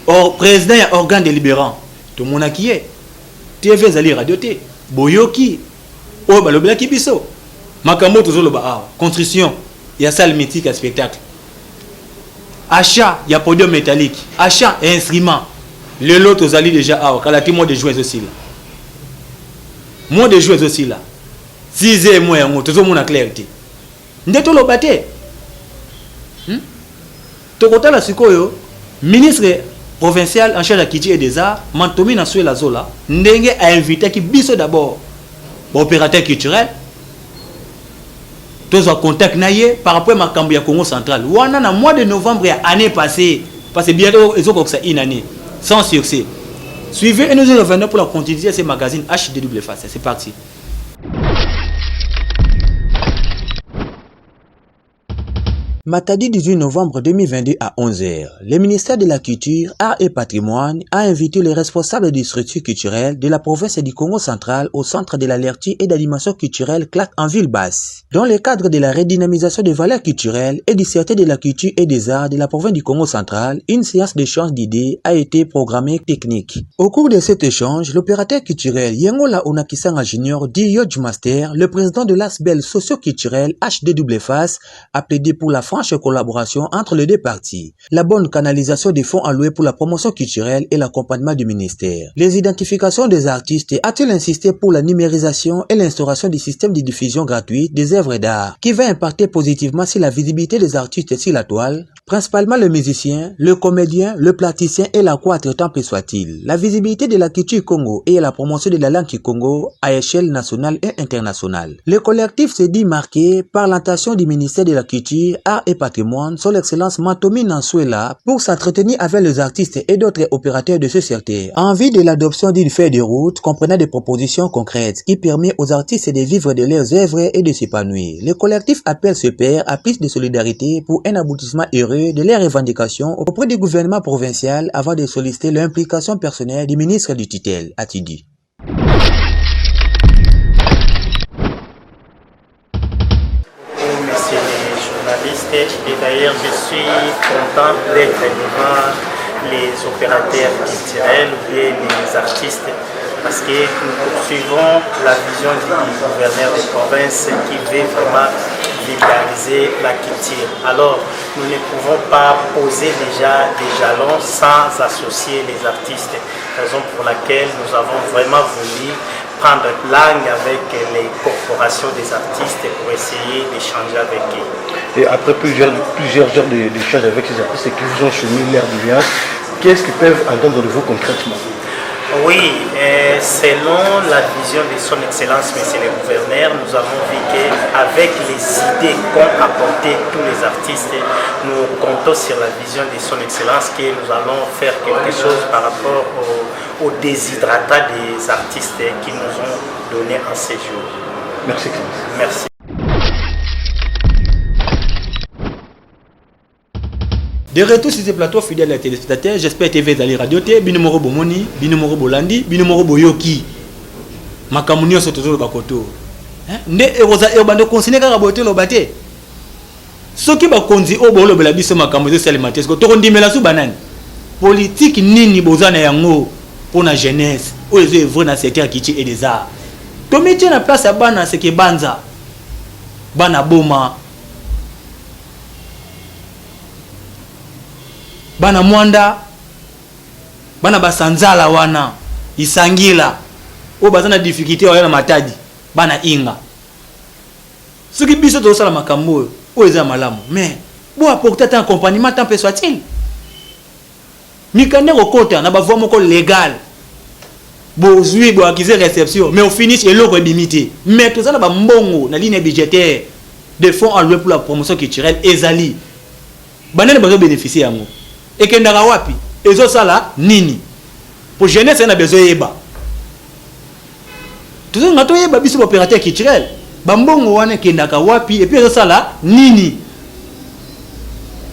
Or, président et organe délibérant, tout le monde a qui est. TV Zali Radio T, Boyoki, Oh Balobela Kibiso, Makambo Tozoloba, construction, il y a salle mythique à spectacle. Achat, il y a podium métallique. Achat et instrument. Le lot aux alliés déjà à Kalati, moi de jouer aussi là. Moi de jouer aussi là. 6 et moi, tout le monde a clarté. Ndeto lo bate. Tokota la sikoyo, ministre provincial en charge de la culture et des arts, Mantomi na soué la zola, ndenge a invité qui biso d'abord, opérateur culturel, tous en contact naïe par rapport à Makambo ya Congo central. Wana na mois de novembre année passée, parce que bientôt ils ont comme ça une année, sans succès. Suivez et nous revenons pour la continuité de ces magazines HDW Face. C'est parti. Matadi 18 novembre 2022 à 11h, le ministère de la Culture, Arts et Patrimoine a invité les responsables des structures culturelles de la province du Congo central au centre de la lecture et d'animation culturelle CLAC en ville basse. Dans le cadre de la redynamisation des valeurs culturelles et du certains de la culture et des arts de la province du Congo central, une séance d'échange d'idées a été programmée technique. Au cours de cet échange, l'opérateur culturel Yengola Onakisanga Junior dit Yodge Master, le président de l'ASBEL socio-culturel HDW Face, a plaidé pour la franche collaboration entre les deux parties, la bonne canalisation des fonds alloués pour la promotion culturelle et l'accompagnement du ministère, les identifications des artistes, a-t-il insisté pour la numérisation et l'instauration du système de diffusion gratuite des œuvres d'art qui va impacter positivement sur la visibilité des artistes sur la toile, principalement le musicien, le comédien, le plasticien et la quatre tant peu soit-il. La visibilité de la culture Congo et la promotion de la langue Congo à échelle nationale et internationale. Le collectif se dit marqué par l'intention du ministère de la Culture, Art et Patrimoine, son excellence Matomi Nansuela, pour s'entretenir avec les artistes et d'autres opérateurs de ce secteur, en vue de l'adoption d'une feuille de route comprenant des propositions concrètes qui permet aux artistes de vivre de leurs œuvres et de s'épanouir. Le collectif appelle ce père à plus de solidarité pour un aboutissement heureux de leurs revendications auprès du gouvernement provincial avant de solliciter l'implication personnelle du ministre du tutelle, a-t-il dit. Messieurs les journalistes, et d'ailleurs je suis content d'être devant les opérateurs culturels ou bien les artistes parce que nous poursuivons la vision du gouverneur de province qui veut vraiment vulgariser la culture. Alors, nous ne pouvons pas poser déjà des jalons sans associer les artistes, raison pour laquelle nous avons vraiment voulu prendre langue avec les corporations des artistes pour essayer d'échanger avec eux. Et après plusieurs heures d'échange avec ces artistes qui vous ont cheminé l'air du village, qu'est-ce qu'ils peuvent entendre de vous concrètement? Oui, selon la vision de son excellence, monsieur le gouverneur, nous avons vu qu'avec les idées qu'ont apportées tous les artistes, nous comptons sur la vision de son excellence que nous allons faire quelque chose par rapport aux déshydratats des artistes qui nous ont donné en séjour. Merci. Merci. De retour sur ce plateau fidèle à téléspectateurs, j'espère TV Zali Radio T, Binomoro Bomoni, Binomoro Bolandi, Binomoro Boyoki. Makamunio sotozo bakoto. Ne eroza erbando consigné kaka bote lo bate. Soki ba konzi obolo bela biso makamuzo salimate, ko tokondimela su banane. Politique nini bozana yango pour la jeunesse, ou les œuvres dans le secteur qui et des arts. To mettre na place à bana ce qui banza. Bana boma. Bana mwanda, bana basanzala wana, isangila, o bazana difficulté wa yana matadi, bana inga. Ce qui biso to sala makambo, o eza malamu, mais bo apporter un accompagnement tant peu soit-il. Mikane okota na ba voie moko légal. Bo zui bo akize réception, mais au finish eloko limité. Mais tout ça na ba mbongo na ligne budgétaire de fonds alloués pour la promotion culturelle ezali. Banane bazo bénéficier yango. Et que ndaka wapi ezo sala nini pour jeunesse na besoin yeba tout ça ngato yeba biso opérateur culturel bambongo wana ke ndaka wapi et puis ezo sala nini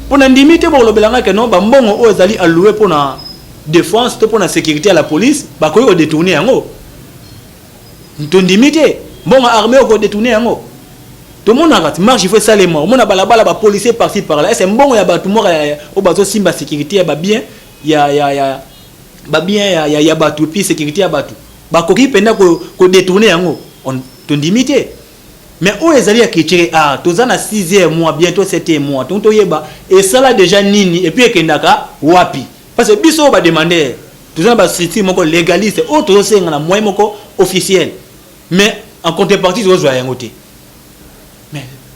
pour na ndimité pour lobelanga que non bambongo o ezali alloué pour na défense to pour na sécurité à la police ba ko détourner yango to ndimité mbongo armée ko détourner yango. Tout le monde a marche, il faut ça les morts. Mon balabala ba policier par-ci par-là. C'est bon, il y a batu mort au bateau simba sécurité, ba bien, il y a batu puis sécurité à batu. Ba koki penda ko détourner yango. On ton limité. Mais où les alliés qui tirent ah, tous en a 6e mois, bientôt 7e mois. Donc to yeba et ça là déjà nini et puis kendaka wapi. Parce que biso ba demander tous en ba structure moko légaliste, autre c'est na moyen moko officiel. Mais en contrepartie je vois yangote.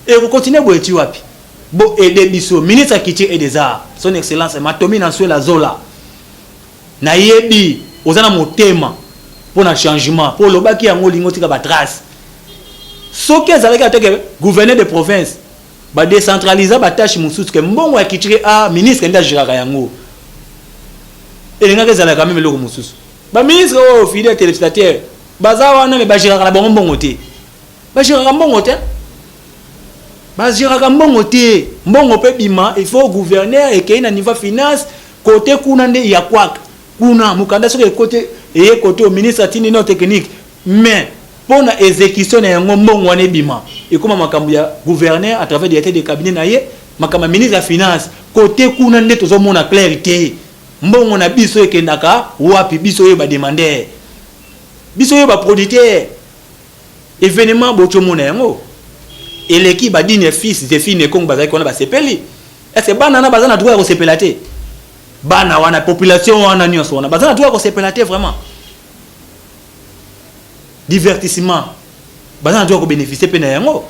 Et vous continuez à boire wapi. Bo aider biso ministre Kitche et des arts son excellence Matomi Nansuela Zola na yebi ozana motema pour un changement pour le baki yango lingo tika ba trace soki ezalaki ateke gouverneur de province ba décentraliser ba tâche mususu ke mbongo ya Kitche a ministre nda jiraka yango elengaka ezalaka même loko mususu ba ministre o fidèle téléspectateur baza wana me ba jiraka na bongo te ba jiraka mbongo te. Mbongo pe bima il faut gouverneur et qu'il y a niveau finance côté kuna nde ya kwak kuna mukanda soke côté et côté au ministre tini non technique mais pour la exécution ya mbongo wane bima et comme makambu ya gouverneur à travers des états de cabinet na ye makama ministre de finance côté kuna nde tozo mona clarté mbongo na biso ekendaka wapi biso yo ba demander biso yo ba producteur événement bocho mona yango. Et l'équipe a dit les fils des filles ne kong bazaki on ba sepeli. Est-ce que bana na bazana droit ko sepelate? Bana wana population wana nyonso wana bazana droit ko sepelate vraiment. Divertissement. Bazana droit ko bénéficier pe na yango.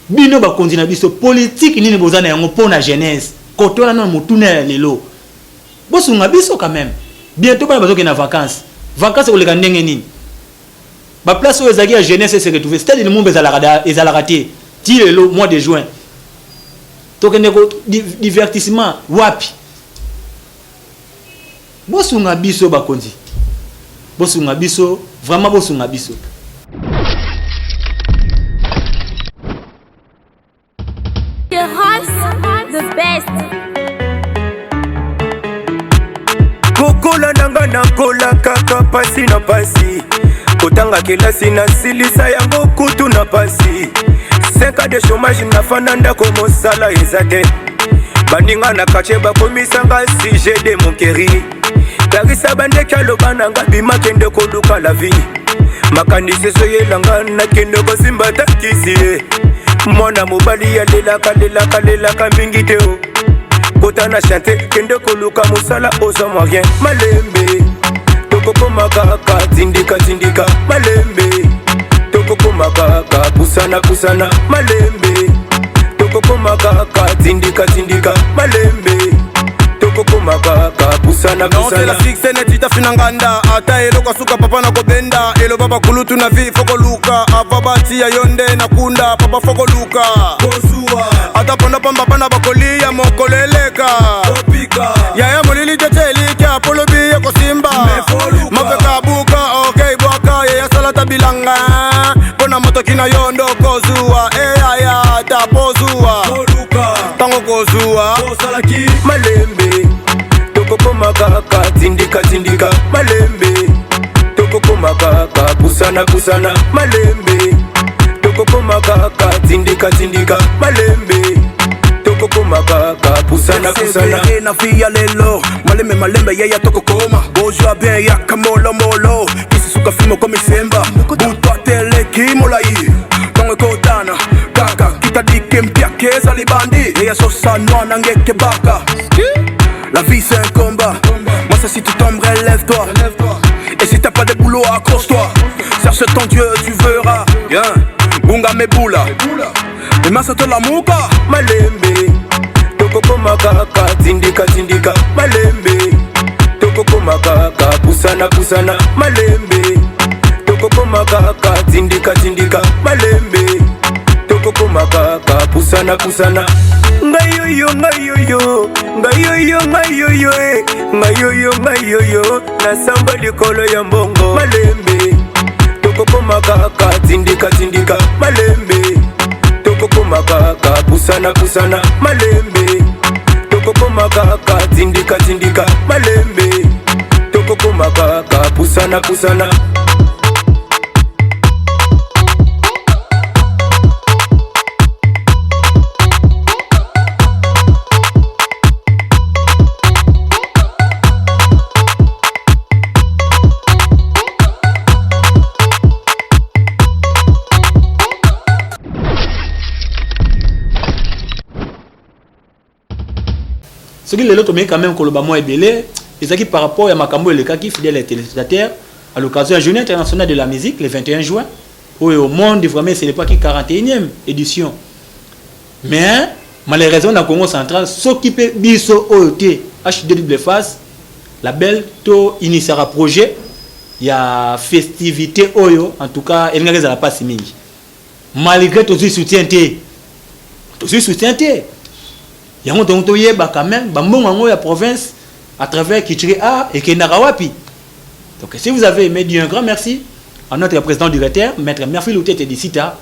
Bino ba kontina biso politique nini bozana yango pour na jeunesse. kotola na mutuna lelo. Bosunga biso quand même. Bientôt ba bazo na vacances. Vacances o le ndenge nini. Ba place où ezaki à jeunesse se retrouver. C'était le monde ezala raté. Ti lelo mois de juin. Tokende ko divertissement wapi. Bosunga biso bakonzi. Bosunga biso, vraiment bosunga biso. The best. Kokola nanga na kola kaka pasi na pasi. Kotanga kelasi na silisa yango kutu na pasi. 5 ans de chômage na fananda komo sala ezate. Baninga na kache bakomisanga sujet de mon chéri. Tarisa bande kaloba nanga bima kende koluka la vie. Makanisi soyelanga na kende ko simba takisi. Mwana mobali ya lelaka mingi teo. Kota na chante kende koluka musala oza moyen. Malembe toko makaka tindika malembe toko makaka pusana malembe toko makaka tindika malembe toko makaka pusana. Non c'est la fixe netita finanganda ata eloko suka papa na kobenda elo baba kulutu na vi foko luka ababati ya yonde na kunda papa foko luka bosua ata ponda pamba bana bakolia mokoleleka opika ya molili teteli ka polobi ya kosimba mafeka buka okay bwaka ya salata bilanga pona moto kina yondo kozua ya tapozua tango kozua salaki malembe toko makaka tindika malembe toko makaka pusana malembe toko makaka tindika malembe toko makaka pusana na fia lelo malembe yaya toko koma bojua bien ya kamolo molo kisuka fimo comme semba butwa tele kimolai tango kotana kaka kitadike mpya kesa libandi yaya sosa noa ngeke baka. La vie c'est un combat. Moi ça si tu tombes relève-toi. Et si t'as pas de boulot accroche-toi. Cherche ton Dieu tu verras. Yeah. Bunga me bula. Et ma soto la muka. Malembe toko makaka tindika malembe toko makaka pusana malembe toko makaka tindika malembe toko makaka pusana. Ngayoyo na samba likolo ya mbongo malembe toko makaka tindika malembe toko makaka pusana malembe toko makaka tindika malembe toko makaka pusana. Ce qui est l'autre, mais quand même, que le bâtiment est belé, et ce qui par rapport à Makambo et le cas qui fidèle les téléspectateurs, à l'occasion de la Journée internationale de la musique, le 21 juin, où au monde, vraiment, ce n'est pas qui 41e édition. Mais, malheureusement, dans le Congo central, ce qui peut biso OET, HD double face, la belle, to initiera projet, il y a festivité Oyo, en tout cas, elle n'a pas si mingi. Malgré tout ce soutien, il y a un temps quand même, la province à travers Kichiri A et Kenarawapi. Donc si vous avez aimé, un grand merci à notre président directeur, maître Merfi Loutet Tedicita,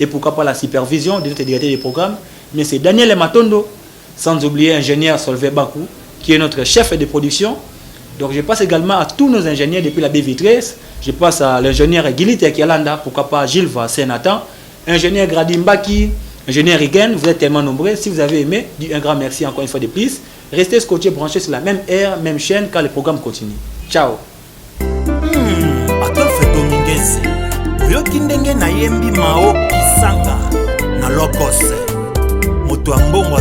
et pourquoi pas la supervision de notre directeur des programmes, mais c'est Daniel Matondo, sans oublier l'ingénieur Solvay Bakou, qui est notre chef de production. Donc je passe également à tous nos ingénieurs depuis la baie Vitresse. Je passe à l'ingénieur Gilite Kialanda, pourquoi pas Gilles Sénatan, ingénieur Gradimbaki, ingénieur Rigen, vous êtes tellement nombreux. Si vous avez aimé, dis un grand merci encore une fois de plus. Restez scotchés, branchés sur la même aire, même chaîne, car le programme continue. Ciao. Adolphe Dominguez, oyoki ndenge na yembi mao kisanga na lokose moto ambongo